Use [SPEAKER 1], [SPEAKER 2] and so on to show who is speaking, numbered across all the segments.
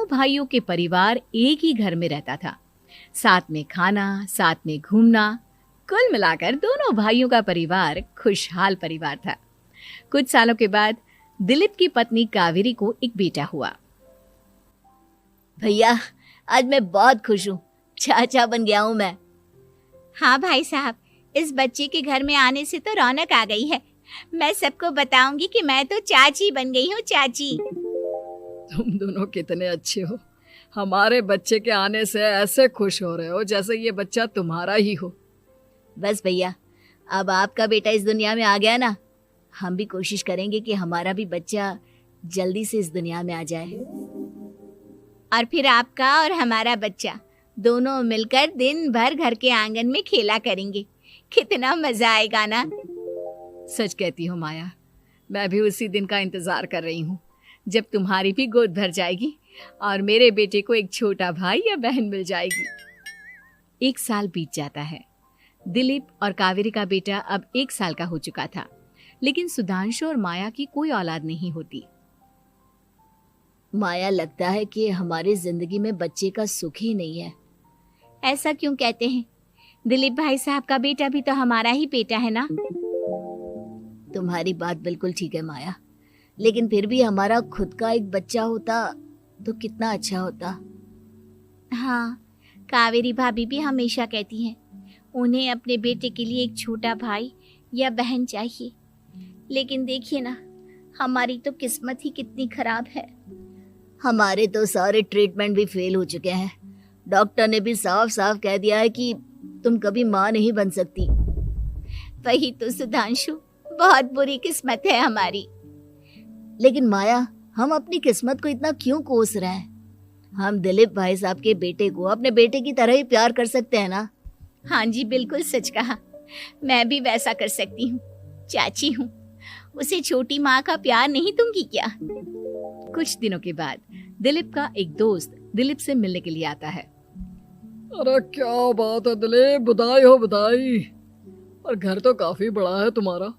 [SPEAKER 1] दोनों भाइयों के परिवार एक ही घर में रहता था। साथ में खाना, साथ में घूमना, कुल मिलाकर दोनों भाइयों का परिवार खुशहाल परिवार था। कुछ सालों के बाद दिलीप की पत्नी कावेरी को एक बेटा हुआ।
[SPEAKER 2] भैया, आज मैं बहुत खुश हूँ, चाचा बन गया हूँ मैं।
[SPEAKER 3] हाँ भाई साहब, इस बच्चे के घर में आने से तो रौनक आ गई है। मैं सबको बताऊंगी कि मैं तो चाची बन गई हूँ, चाची।
[SPEAKER 4] तुम दोनों कितने अच्छे हो। हमारे बच्चे के आने से ऐसे खुश हो रहे हो जैसे ये बच्चा तुम्हारा ही हो।
[SPEAKER 2] बस भैया, अब आपका बेटा इस दुनिया में आ गया ना, हम भी कोशिश करेंगे कि हमारा भी बच्चा जल्दी से इस दुनिया में आ जाए।
[SPEAKER 3] और फिर आपका और हमारा बच्चा दोनों मिलकर दिन भर घर के आंगन में खेला करेंगे। कितना मजा आएगा ना।
[SPEAKER 1] सच कहती हो माया, मैं भी उसी दिन का इंतजार कर रही हूँ जब तुम्हारी भी गोद भर जाएगी और मेरे बेटे को एक छोटा भाई या बहन मिल जाएगी। 1 साल बीत जाता है। दिलीप और कावेरी का बेटा अब 1 साल का हो चुका था, लेकिन सुधांशु और माया की कोई औलाद नहीं होती।
[SPEAKER 2] माया, लगता है कि हमारी जिंदगी में बच्चे का सुख ही नहीं है।
[SPEAKER 3] ऐसा क्यों कहते हैं? दिलीप भाई साहब का बेटा भी तो हमारा ही बेटा है ना।
[SPEAKER 2] तुम्हारी बात बिल्कुल ठीक है माया, लेकिन फिर भी हमारा खुद का एक बच्चा होता तो कितना अच्छा होता।
[SPEAKER 3] हाँ, कावेरी भाभी भी हमेशा कहती हैं उन्हें अपने बेटे के लिए एक छोटा भाई या बहन चाहिए। लेकिन देखिए ना, हमारी तो किस्मत ही कितनी खराब है।
[SPEAKER 2] हमारे तो सारे ट्रीटमेंट भी फेल हो चुके हैं। डॉक्टर ने भी साफ साफ कह दिया है कि तुम कभी माँ नहीं बन सकती।
[SPEAKER 3] वही तो सुधांशु, बहुत बुरी किस्मत है हमारी।
[SPEAKER 2] लेकिन माया, हम अपनी किस्मत को इतना क्यों कोस रहे हैं? हम दिलीप भाई साहब के बेटे को अपने बेटे की तरह ही प्यार कर सकते हैं ना।
[SPEAKER 3] हाँ जी, बिल्कुल सच कहा। मैं भी वैसा कर सकती हूँ। चाची हूँ, उसे छोटी माँ का प्यार नहीं दूंगी क्या?
[SPEAKER 1] कुछ दिनों के बाद दिलीप का एक दोस्त दिलीप से मिलने के लिए आता है।
[SPEAKER 4] अरे क्या बात है दिलीप, बधाई हो बधाई। और घर तो काफी बड़ा है तुम्हारा।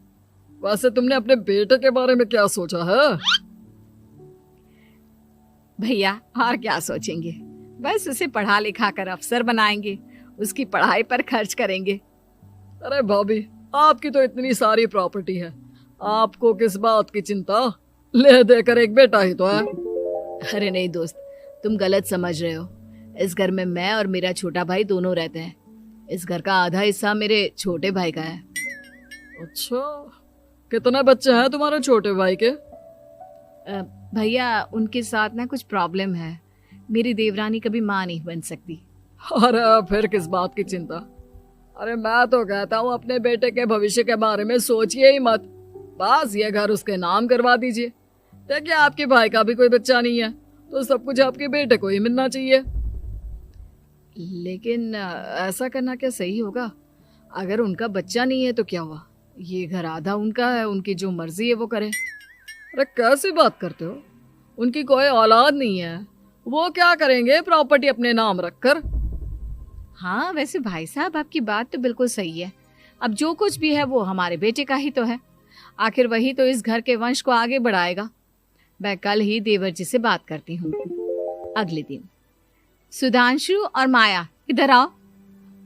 [SPEAKER 4] वैसे तुमने अपने बेटे के बारे में क्या सोचा है?
[SPEAKER 1] भैया, और क्या सोचेंगे, बस उसे पढ़ा लिखा कर अफसर बनाएंगे, उसकी पढ़ाई पर खर्च करेंगे।
[SPEAKER 4] अरे भाभी, आपकी तो इतनी सारी प्रॉपर्टी है, आपको किस बात की चिंता? ले देकर एक बेटा ही तो है।
[SPEAKER 1] अरे नहीं दोस्त, तुम गलत समझ रहे हो। इस घर में मैं और मेरा छोटा भाई दोनों रहते हैं। इस घर का आधा हिस्सा मेरे छोटे भाई का है।
[SPEAKER 4] अच्छा, कितने बच्चे हैं तुम्हारे छोटे भाई के?
[SPEAKER 1] भैया, उनके साथ ना कुछ प्रॉब्लम है। मेरी देवरानी कभी माँ नहीं बन सकती।
[SPEAKER 4] अरे फिर किस बात की चिंता? अरे मैं तो कहता हूँ अपने बेटे के भविष्य के बारे में सोचिए ही मत। बस ये घर उसके नाम करवा दीजिए। देखिए, आपके भाई का भी कोई बच्चा नहीं है तो सब कुछ आपके बेटे को ही मिलना चाहिए।
[SPEAKER 1] लेकिन ऐसा करना क्या सही होगा? अगर उनका बच्चा नहीं है तो क्या हुआ? ये घर आधा उनका है, उनकी जो मर्जी है वो करें।
[SPEAKER 4] अरे कैसी बात करते हो? उनकी कोई औलाद नहीं है, वो क्या करेंगे प्रॉपर्टी अपने नाम रखकर?
[SPEAKER 1] हाँ, वैसे भाई साहब, आपकी बात तो बिल्कुल सही है। अब जो कुछ भी है वो हमारे बेटे का ही तो है। आखिर वही तो इस घर के वंश को आगे बढ़ाएगा। मैं कल ही देवर जी से बात करती हूँ। अगले दिन सुधांशु और माया, इधर आओ।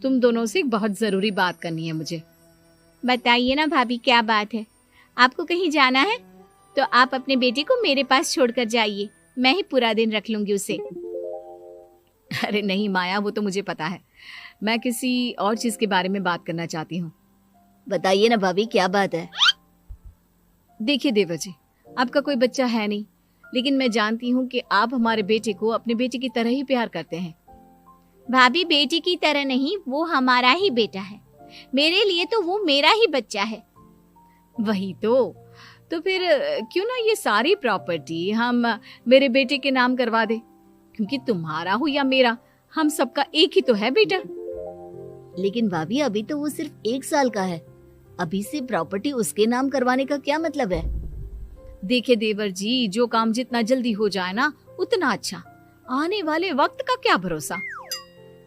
[SPEAKER 1] तुम दोनों से एक बहुत जरूरी बात करनी है मुझे।
[SPEAKER 3] बताइए ना भाभी, क्या बात है? आपको कहीं जाना है तो आप अपने बेटे को मेरे पास छोड़कर जाइए, मैं ही पूरा दिन रख लूंगी उसे।
[SPEAKER 1] अरे नहीं माया, वो तो मुझे पता है। मैं किसी और चीज के बारे में बात करना चाहती हूँ।
[SPEAKER 2] बताइए ना भाभी, क्या बात है?
[SPEAKER 1] देखिए देवर जी, आपका कोई बच्चा है नहीं, लेकिन मैं जानती हूँ कि आप हमारे बेटे को अपने बेटे की तरह ही प्यार करते हैं।
[SPEAKER 3] भाभी, बेटे की तरह नहीं, वो हमारा ही बेटा है। मेरे लिए तो वो मेरा ही बच्चा है।
[SPEAKER 1] वही तो फिर क्यों ना ये सारी प्रॉपर्टी हम मेरे बेटे के नाम करवा दे, क्योंकि तुम्हारा हो या मेरा, हम सबका एक ही तो है बेटा।
[SPEAKER 2] लेकिन भाभी, अभी तो वो सिर्फ 1 साल का है। अभी से प्रॉपर्टी उसके नाम करवाने का क्या मतलब है?
[SPEAKER 1] देखिए देवर जी, जो काम जितना जल्दी हो जाए ना उतना अच्छा। आने वाले वक्त का क्या भरोसा।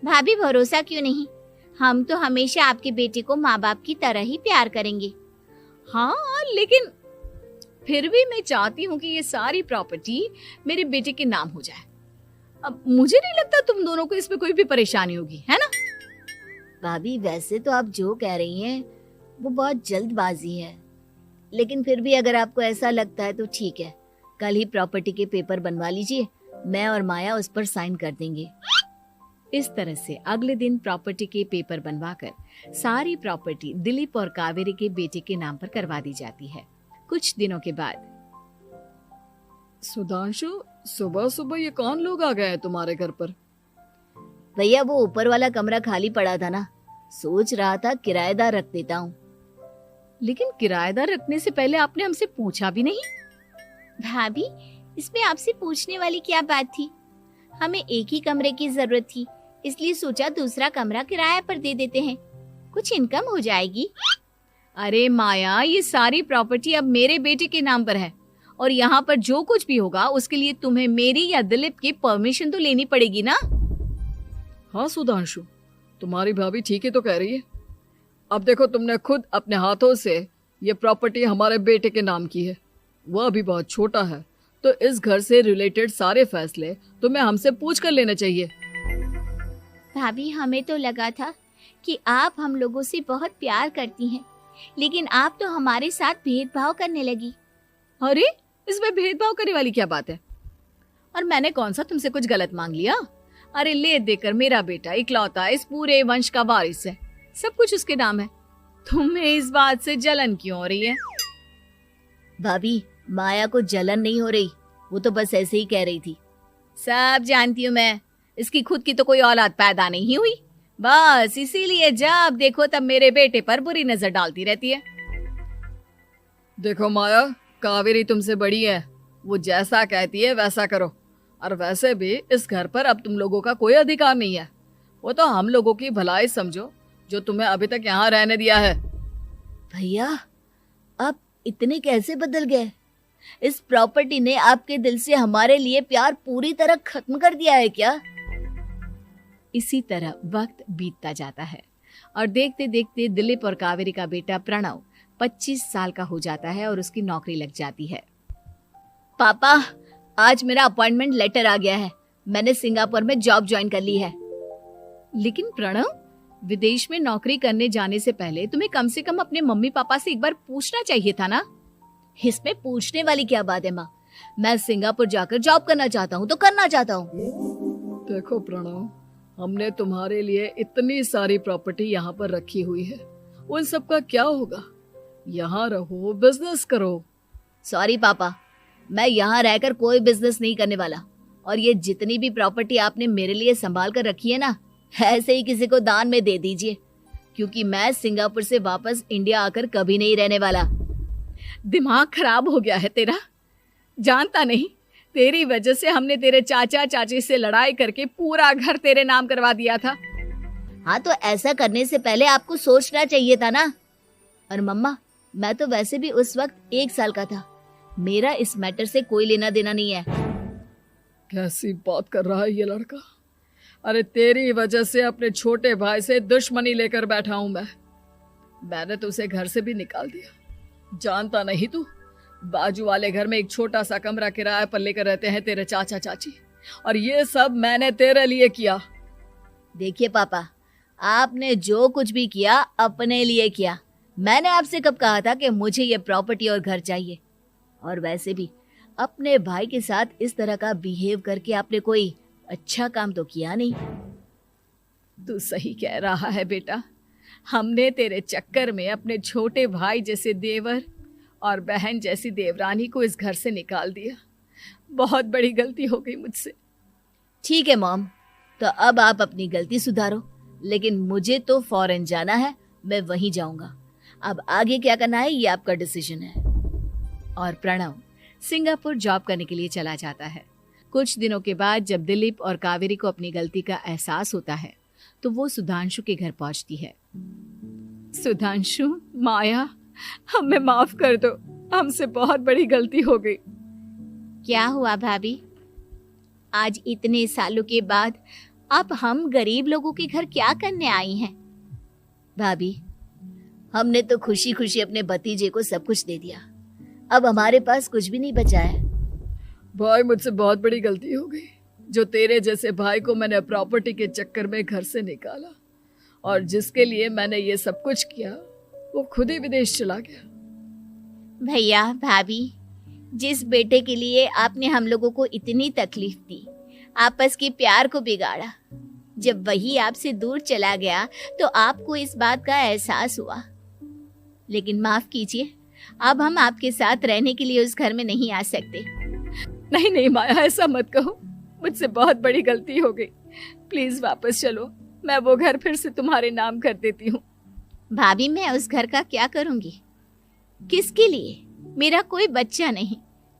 [SPEAKER 3] भाभी, भरोसा क्यों नहीं, हम तो हमेशा आपके बेटे को माँ बाप की तरह ही प्यार करेंगे।
[SPEAKER 1] हाँ, लेकिन फिर भी मैं चाहती हूँ कि ये सारी प्रॉपर्टी मेरे बेटे के नाम हो जाए। अब मुझे नहीं लगता तुम दोनों को इसमें कोई भी परेशानी होगी, है ना?
[SPEAKER 2] भाभी वैसे तो आप जो कह रही हैं वो बहुत जल्दबाजी है, लेकिन फिर भी अगर आपको ऐसा लगता है तो ठीक है, कल ही प्रॉपर्टी के पेपर बनवा लीजिए, मैं और माया उस पर साइन कर देंगे।
[SPEAKER 1] इस तरह से अगले दिन प्रॉपर्टी के पेपर बनवाकर सारी प्रॉपर्टी दिलीप और कावेरी के बेटे के नाम पर करवा दी जाती है। कुछ दिनों के बाद
[SPEAKER 4] सुधांशु, सुबह सुबह ये कौन लोग आ गए हैं तुम्हारे घर पर?
[SPEAKER 2] भैया वो ऊपर वाला कमरा खाली पड़ा था ना, सोच रहा था किराएदार रख देता हूँ।
[SPEAKER 1] लेकिन किराएदार रखने से पहले आपने हमसे पूछा भी नहीं।
[SPEAKER 3] भाभी, इसमें आपसे पूछने वाली क्या बात थी? हमें एक ही कमरे की जरूरत थी, इसलिए सोचा दूसरा कमरा किराए पर दे देते हैं, कुछ इनकम हो जाएगी।
[SPEAKER 1] अरे माया, ये सारी प्रॉपर्टी अब मेरे बेटे के नाम पर है और यहाँ पर जो कुछ भी होगा उसके लिए तुम्हें मेरी या दिलीप की परमिशन तो लेनी पड़ेगी ना।
[SPEAKER 4] हाँ सुधांशु, तुम्हारी भाभी ठीक ही तो कह रही है। अब देखो, तुमने खुद अपने हाथों से ये प्रॉपर्टी हमारे बेटे के नाम की है, वह अभी बहुत छोटा है, तो इस घर से रिलेटेड सारे फैसले तुम्हें हमसे पूछ कर लेने चाहिए।
[SPEAKER 3] भाभी, हमें तो लगा था कि आप हम लोगों से बहुत प्यार करती हैं, लेकिन आप तो हमारे साथ भेदभाव करने लगी।
[SPEAKER 1] अरे, इसमें भेदभाव करने वाली क्या बात है? और मैंने कौन सा तुमसे कुछ गलत मांग लिया? अरे ले देकर मेरा बेटा इकलौता इस पूरे वंश का वारिस है, सब कुछ उसके नाम है। तुम्हें इस बात से जलन क्यों हो रही है?
[SPEAKER 2] भाभी, माया को जलन नहीं हो रही, वो तो बस ऐसे ही कह रही थी।
[SPEAKER 1] सब जानती हूँ मैं, इसकी खुद की तो कोई औलाद पैदा नहीं हुई, बस इसीलिए जब देखो तब मेरे बेटे पर बुरी नजर डालती रहती है।
[SPEAKER 4] देखो माया, कावेरी तुमसे बड़ी है, वो जैसा कहती है वैसा करो। और वैसे भी इस घर पर अब तुम लोगों का कोई अधिकार नहीं है, वो तो हम लोगों की भलाई समझो जो तुम्हें अभी तक यहाँ रहने दिया है।
[SPEAKER 2] भैया, आप इतने कैसे बदल गए? इस प्रॉपर्टी ने आपके दिल से हमारे लिए प्यार पूरी तरह खत्म कर दिया है क्या?
[SPEAKER 1] इसी तरह वक्त बीतता जाता है और देखते देखते दिलीप और कावेरी का बेटा प्रणव 25 साल का हो जाता है और उसकी नौकरी लग जाती है।
[SPEAKER 2] पापा, आज मेरा अपॉइंटमेंट लेटर आ गया है, मैंने सिंगापुर में जॉब ज्वाइन कर ली है।
[SPEAKER 1] लेकिन प्रणव, विदेश में नौकरी करने जाने से पहले तुम्हें कम से कम अपने मम्मी पापा से एक बार पूछना चाहिए था ना।
[SPEAKER 2] इसमें पूछने वाली क्या बात है माँ? मैं सिंगापुर जाकर जॉब करना चाहता हूँ तो करना चाहता हूँ।
[SPEAKER 4] देखो प्रणव, हमने तुम्हारे लिए इतनी सारी प्रॉपर्टी यहाँ पर रखी हुई है, उन सब का क्या होगा? यहाँ रहो, बिजनेस करो।
[SPEAKER 2] सॉरी पापा, मैं यहाँ रहकर कोई बिजनेस नहीं करने वाला, और ये जितनी भी प्रॉपर्टी आपने मेरे लिए संभाल कर रखी है ना, ऐसे ही किसी को दान में दे दीजिए, क्योंकि मैं सिंगापुर से वापस इंडिया आकर कभी नहीं रहने वाला।
[SPEAKER 1] दिमाग खराब हो गया है तेरा, जानता नहीं, तेरी वजह से हमने तेरे चाचा चाची से लड़ाई करके पूरा घर तेरे नाम करवा दिया था।
[SPEAKER 2] हाँ, तो ऐसा करने से पहले आपको सोचना चाहिए था ना। और मम्मा, मैं तो वैसे भी उस वक्त 1 साल का था, मेरा इस मैटर से कोई लेना देना नहीं है।
[SPEAKER 4] कैसी बात कर रहा है ये लड़का? अरे तेरी वजह से अपने छोटे भाई से दुश्मनी लेकर बैठा हूं मैंने तो उसे घर से भी निकाल दिया। जानता नहीं तू, बाजू वाले घर में एक छोटा सा कमरा किराए पर लेकर रहते हैं तेरे चाचा चाची, और ये सब मैंने तेरे लिए किया।
[SPEAKER 2] देखिए पापा, आपने जो कुछ भी किया अपने लिए किया। मैंने आपसे कब कहा था कि मुझे ये प्रॉपर्टी और घर चाहिए? और वैसे भी अपने भाई के साथ इस तरह का बिहेव करके आपने कोई अच्छा काम तो किया नहीं।
[SPEAKER 1] तू सही कह रहा है बेटा, हमने तेरे चक्कर में अपने छोटे भाई जैसे देवर और बहन जैसी देवरानी को इस घर से निकाल दिया। बहुत बड़ी गलती हो गई मुझसे।
[SPEAKER 2] ठीक है मॉम, तो अब आप अपनी गलती सुधारो, लेकिन मुझे तो फॉरेन जाना है, मैं वहीं जाऊंगा। अब आगे क्या करना है ये आपका डिसीजन है।
[SPEAKER 1] और प्रणव सिंगापुर जॉब करने के लिए चला जाता है। कुछ दिनों के बाद जब दिलीप और कावेरी को अपनी गलती का एहसास होता है तो वो सुधांशु के घर पहुंचती है। सुधांशु, माया, हमें माफ कर दो, हमसे बहुत बड़ी गलती हो गई।
[SPEAKER 3] क्या हुआ भाभी? आज इतने सालों के बाद अब हम गरीब लोगों के घर क्या करने आई हैं?
[SPEAKER 2] भाभी, हमने तो खुशी खुशी अपने भतीजे को सब कुछ दे दिया, अब हमारे पास कुछ भी नहीं बचा है।
[SPEAKER 4] भाई, मुझसे बहुत बड़ी गलती हो गई, जो तेरे जैसे भाई को मैंने प्रॉपर्टी के चक्कर में घर से निकाला और जिसके लिए मैंने ये सब कुछ किया, वो खुद ही विदेश चला गया।
[SPEAKER 3] भैया भाभी, जिस बेटे के लिए आपने हम लोगों को इतनी तकलीफ दी, आपस के प्यार को बिगाड़ा, जब वही आपसे दूर चला गया तो आपको इस बात का एहसास हुआ। लेकिन माफ कीजिए, अब हम आपके साथ रहने के लिए उस घर में नहीं आ सकते।
[SPEAKER 1] नहीं नहीं माया, ऐसा मत कहो, मुझसे बहुत बड़ी गलती हो गई। प्लीज वापस चलो, मैं वो घर फिर से तुम्हारे नाम कर देती हूँ।
[SPEAKER 3] भाभी, मैं उस घर का क्या करूंगी? किसके लिए? मेरा कोई बच्चा नहीं।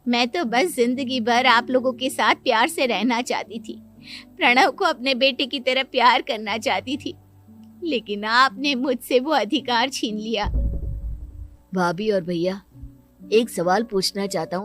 [SPEAKER 3] मैं तो बस जिंदगी भर आप लोगों के साथ प्यार से रहना चाहती थी। प्रणव को अपने बेटे की तरह प्यार करना चाहती थी, लेकिन आपने मुझसे वो अधिकार छीन लिया।
[SPEAKER 2] भाभी और भैया, एक सवाल पूछना चाहता हूँ।